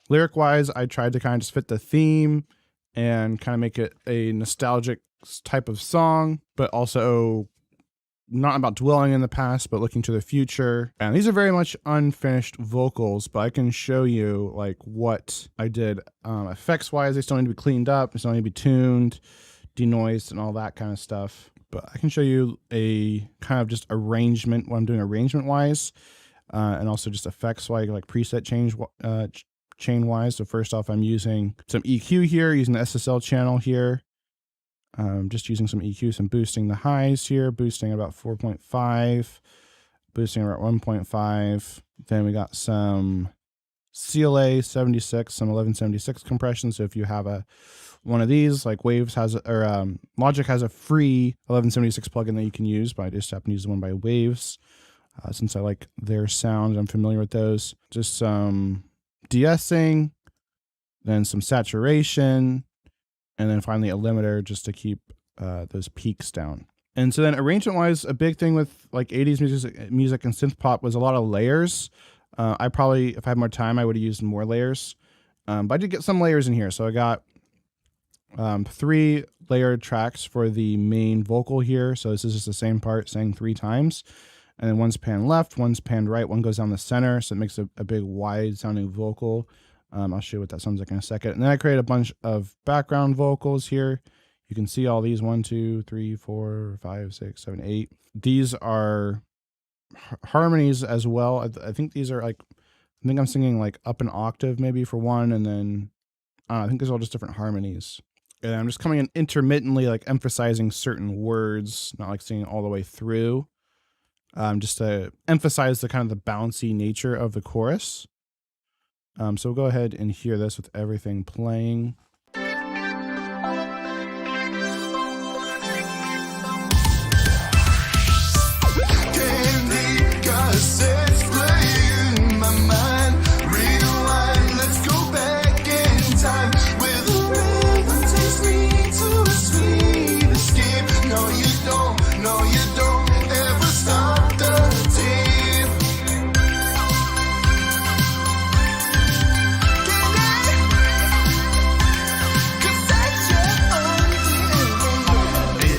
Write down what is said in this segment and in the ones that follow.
Lyric wise, I tried to kind of just fit the theme and kind of make it a nostalgic type of song, but also not about dwelling in the past, but looking to the future. And these are very much unfinished vocals, but I can show you like what I did effects wise. They still need to be cleaned up, they still need to be tuned, denoised, and all that kind of stuff. But I can show you a kind of just arrangement, what I'm doing arrangement wise, and also just effects wise, like preset change chain wise. So first off, I'm using some EQ here, using the SSL channel here. Just using some EQ, some boosting the highs here, boosting about 4.5, boosting about 1.5. Then we got some CLA 76, some 1176 compression. So if you have one of these, like Waves has, or Logic has a free 1176 plugin that you can use, but I just happen to use the one by Waves. Since I like their sound, I'm familiar with those. Just some de-essing, then some saturation, and then finally a limiter just to keep those peaks down. And so then arrangement wise, a big thing with like 80s music and synth pop was a lot of layers. I probably, if I had more time, I would have used more layers. But I did get some layers in here. So I got 3 layered tracks for the main vocal here. So this is just the same part sang 3 times. And then one's panned left, one's panned right, one goes down the center. So it makes a big wide sounding vocal. I'll show you what that sounds like in a second. And then I create a bunch of background vocals here. You can see all these 1, 2, 3, 4, 5, 6, 7, 8. These are harmonies as well. I think these are like, I think I'm singing like up an octave maybe for one. And then I think these are all just different harmonies. And I'm just coming in intermittently, like emphasizing certain words, not like singing all the way through. Just to emphasize the kind of the bouncy nature of the chorus. So we'll go ahead and hear this with everything playing.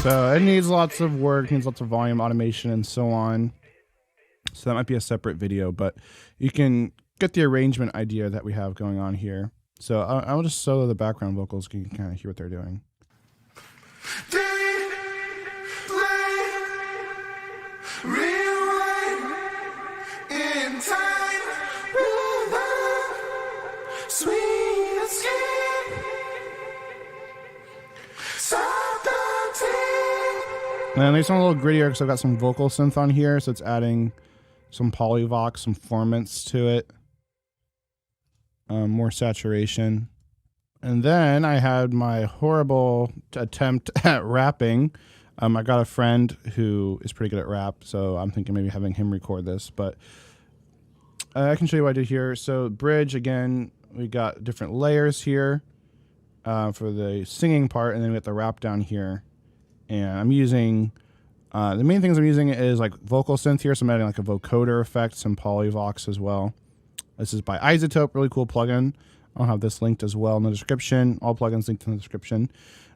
So it needs lots of work, needs lots of volume automation and so on. So that might be a separate video, but you can get the arrangement idea that we have going on here. So I'll just solo the background vocals so you can kind of hear what they're doing. And these sound a little grittier because I've got some vocal synth on here, so it's adding some polyvox, some formants to it, more saturation. And then I had my horrible attempt at rapping. I got a friend who is pretty good at rap, so I'm thinking maybe having him record this, but I can show you what I did here. So bridge, again, we got different layers here for the singing part, and then we got the rap down here. And I'm using, the main things I'm using is like vocal synth here. So I'm adding like a vocoder effect, some polyvox as well. This is by Isotope, really cool plugin. I'll have this linked as well in the description. All plugins linked in the description.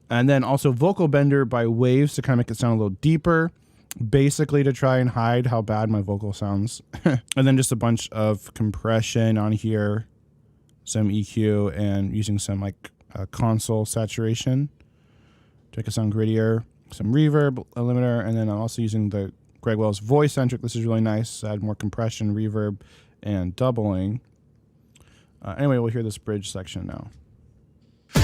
And then also Vocal Bender by Waves to kind of make it sound a little deeper, basically to try and hide how bad my vocal sounds. And then just a bunch of compression on here, some EQ, and using some like console saturation to make it sound grittier. Some reverb, a limiter, and then I'm also using the Greg Wells voice centric. This is really nice. Add more compression, reverb, and doubling. Anyway, we'll hear this bridge section now. We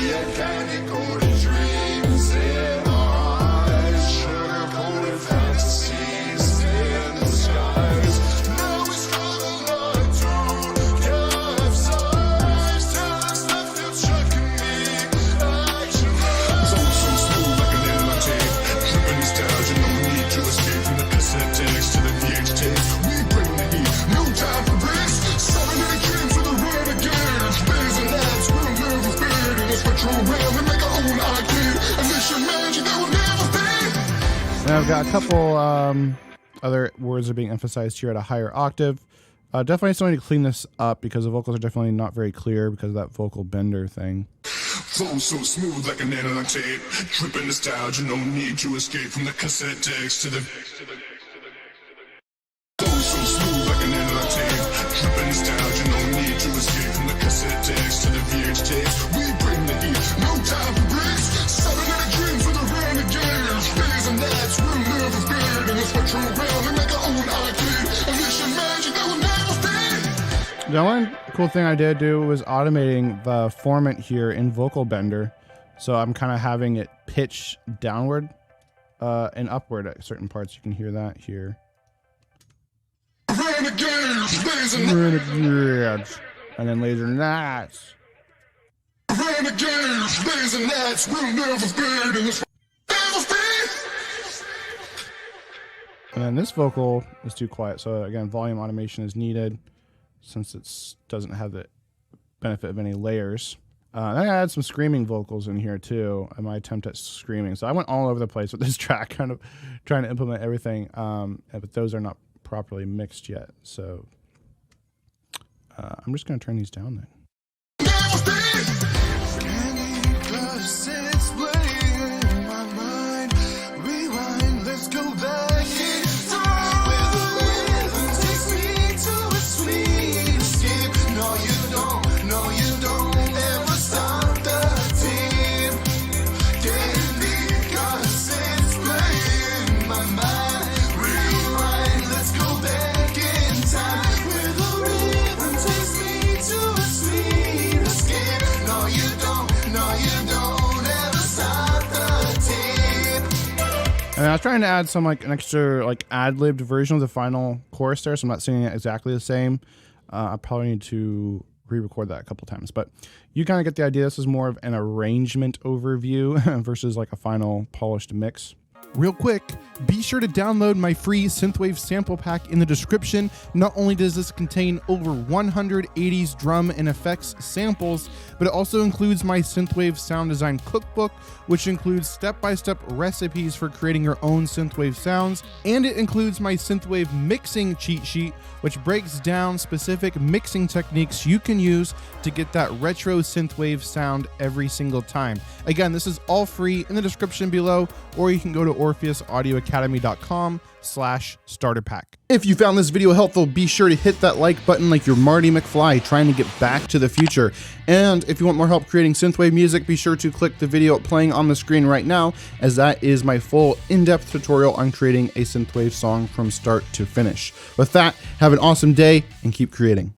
had candy coated dreams in our eyes, sugar-coated fantasies in the skies. Now we struggle not to capsize. Tell us nothing's checking me. Action. So smooth like an MIT. Tripping nostalgia, no need to escape from the SNTX to the VHT. We bring the heat, no time for breaks. 7 minute dreams for the renegades. Days and nights, we'll never fade. In this retro realm, we make our own arcade. And this your magic that will never fade. And I've got a couple other words are being emphasized here at a higher octave. Definitely still need to clean this up because the vocals are definitely not very clear because of that vocal bender thing. Flow so smooth like an analog tape. Tripping nostalgia, no need to escape from the cassette decks to the. Flow so smooth like an analog tape. Tripping nostalgia, no need to escape from the cassette decks to the VH tapes. We bring the heat, no time for breaks. 700 dreams with a renegades. Days and nights we'll never fade. And let's retro around and make our own arcade. Unleashing magic that will never fade. The one cool thing I did do was automating the formant here in Vocal Bender. So I'm kind of having it pitch downward and upward at certain parts. You can hear that here. Renegades, and then laser nights. Renegades, days and nights will never fade. And let's never fade. And then this vocal is too quiet. So again, volume automation is needed since it doesn't have the benefit of any layers. Then I add some screaming vocals in here too, in my attempt at screaming. So I went all over the place with this track, kind of trying to implement everything, but those are not properly mixed yet. So I'm just going to turn these down then. And I was trying to add some like an extra like ad-libbed version of the final chorus there, so I'm not singing it exactly the same. I probably need to re-record that a couple times, but you kind of get the idea. This is more of an arrangement overview versus like a final polished mix. Real quick, be sure to download my free Synthwave sample pack in the description. Not only does this contain over 100 80s drum and effects samples, but it also includes my Synthwave sound design cookbook, which includes step-by-step recipes for creating your own Synthwave sounds, and it includes my Synthwave mixing cheat sheet, which breaks down specific mixing techniques you can use to get that retro Synthwave sound every single time. Again, this is all free in the description below, or you can go to orpheusaudioacademy.com/starterpack. If you found this video helpful, be sure to hit that like button like you're Marty McFly trying to get back to the future. And if you want more help creating Synthwave music, be sure to click the video playing on the screen right now, as that is my full in-depth tutorial on creating a Synthwave song from start to finish. With that, have an awesome day and keep creating.